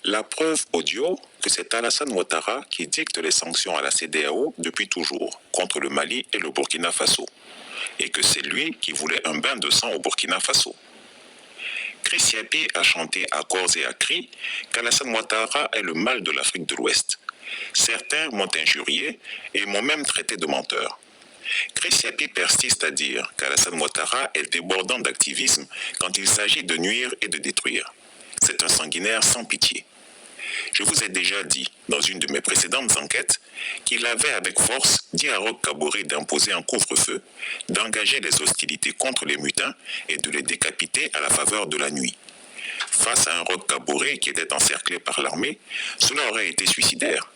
La preuve audio que c'est Alassane Ouattara qui dicte les sanctions à la CEDEAO depuis toujours contre le Mali et le Burkina Faso, et que c'est lui qui voulait un bain de sang au Burkina Faso. Chris Yapi a chanté à corps et à cris qu'Alassane Ouattara est le mal de l'Afrique de l'Ouest. Certains m'ont injurié et m'ont même traité de menteur. Chris Yapi persiste à dire qu'Alassane Ouattara est débordant d'activisme quand il s'agit de nuire et de détruire. C'est un sanguinaire sans pitié. Je vous ai déjà dit, dans une de mes précédentes enquêtes, qu'il avait avec force dit à Roch Kaboré d'imposer un couvre-feu, d'engager les hostilités contre les mutins et de les décapiter à la faveur de la nuit. Face à un Roch Kaboré qui était encerclé par l'armée, cela aurait été suicidaire.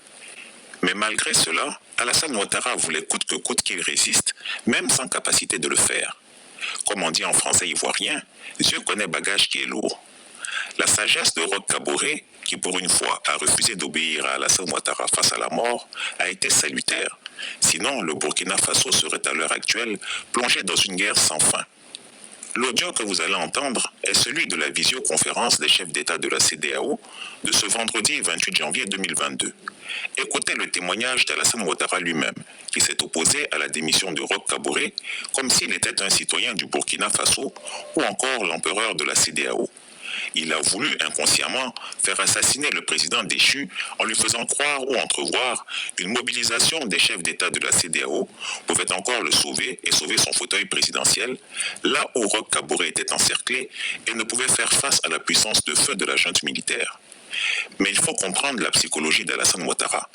Mais malgré cela, Alassane Ouattara voulait coûte que coûte qu'il résiste, même sans capacité de le faire. Comme on dit en français ivoirien, Dieu connaît bagage qui est lourd. La sagesse de Roch Kaboré, qui pour une fois a refusé d'obéir à Alassane Ouattara face à la mort, a été salutaire. Sinon, le Burkina Faso serait à l'heure actuelle plongé dans une guerre sans fin. L'audio que vous allez entendre est celui de la visioconférence des chefs d'État de la CEDEAO de ce vendredi 28 janvier 2022. Écoutez le témoignage d'Alassane Ouattara lui-même, qui s'est opposé à la démission de Roch Kaboré comme s'il était un citoyen du Burkina Faso ou encore l'empereur de la CEDEAO. Il a voulu inconsciemment faire assassiner le président déchu en lui faisant croire ou entrevoir qu'une mobilisation des chefs d'État de la CEDEAO pouvait encore le sauver et sauver son fauteuil présidentiel, là où Roch Kaboré était encerclé et ne pouvait faire face à la puissance de feu de la junte militaire. Mais il faut comprendre la psychologie d'Alassane Ouattara.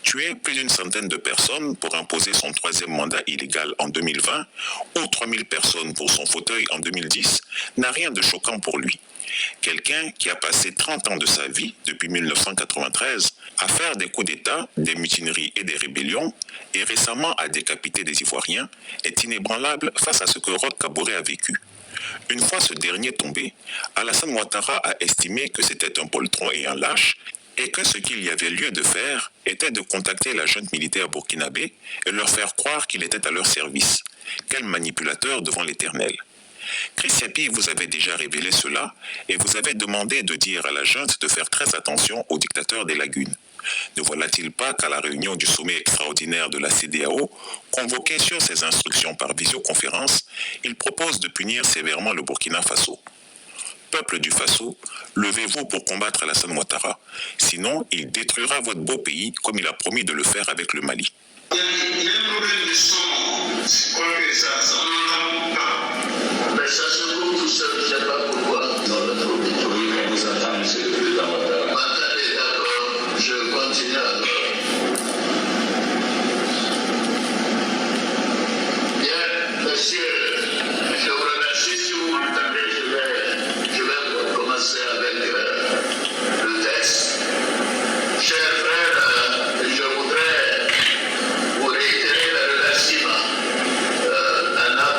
Tuer plus d'une centaine de personnes pour imposer son troisième mandat illégal en 2020 ou 3000 personnes pour son fauteuil en 2010 n'a rien de choquant pour lui. Quelqu'un qui a passé 30 ans de sa vie, depuis 1993, à faire des coups d'État, des mutineries et des rébellions, et récemment à décapiter des Ivoiriens, est inébranlable face à ce que Roch Kaboré a vécu. Une fois ce dernier tombé, Alassane Ouattara a estimé que c'était un poltron et un lâche, et que ce qu'il y avait lieu de faire était de contacter la junte militaire burkinabé et leur faire croire qu'il était à leur service. Quel manipulateur devant l'Éternel! Chris Yapi vous avait déjà révélé cela et vous avez demandé de dire à la junte de faire très attention au dictateur des lagunes. Ne voilà-t-il pas qu'à la réunion du sommet extraordinaire de la CEDEAO, convoqué sur ses instructions par visioconférence, il propose de punir sévèrement le Burkina Faso. Peuple du Faso, levez-vous pour combattre Alassane Ouattara, sinon il détruira votre beau pays comme il a promis de le faire avec le Mali. Il y a un problème de son, c'est quoi que ça n'entend pas. Mais ça se trouve tout seul, je ne sais pas pourquoi. Non, le problème, on vous attend, monsieur le président Ouattara. Attendez, d'accord, je continue alors. Bien, monsieur, je vous remercie. Si vous m'entendez, je vais commencer avec le texte. Chers frères, je voudrais vous réitérer mes remerciements en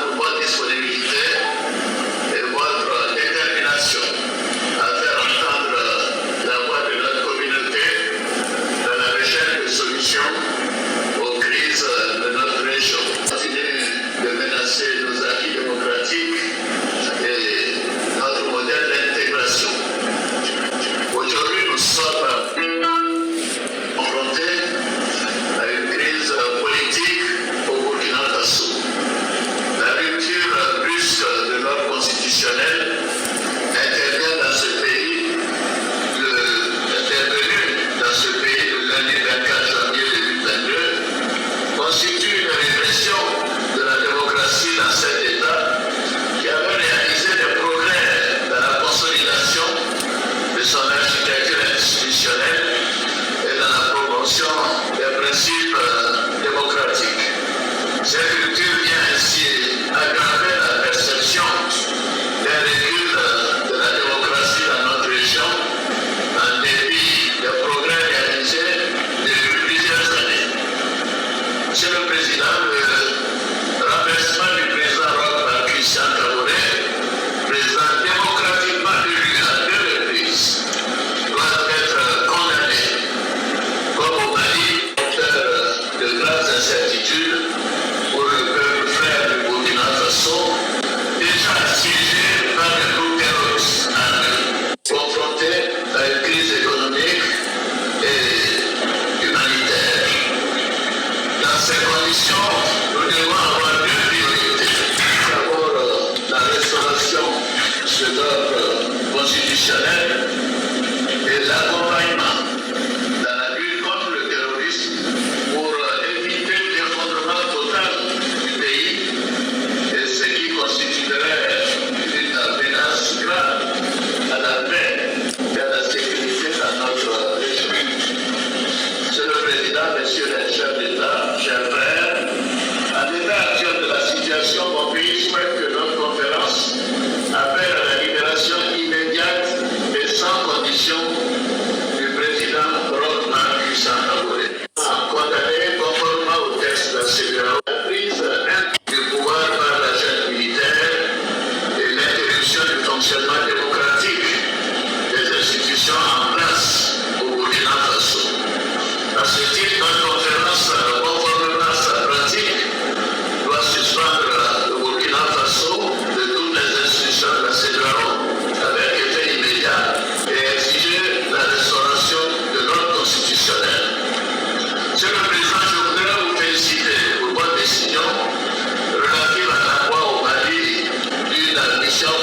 constitutionnel et l'accompagnement dans la lutte contre le terrorisme pour éviter l'effondrement total du pays et ce qui constituerait une menace grave à la paix et à la sécurité dans notre région. Monsieur le Président, Messieurs les chefs d'État, chers frères, à l'état actuel de la situation, mon pays souhaite que notre conférence appelle à la libération immédiate et sans condition du président Roch-Marc Christian Kabore. Condamné conformément au texte de la CEDEAO, la prise du pouvoir par la junte militaire et l'interruption du fonctionnement démocratique des institutions en place au Burkina Faso. À ce titre, notre conférence, conformément à sa pratique, doit suspendre le Burkina Faso de toutes les institutions de la CEDEAO avec effet immédiat et exiger la restauration de l'ordre constitutionnel. Monsieur le Président, je voudrais vous féliciter pour votre décision relative à l'envoi au Mali d'une mission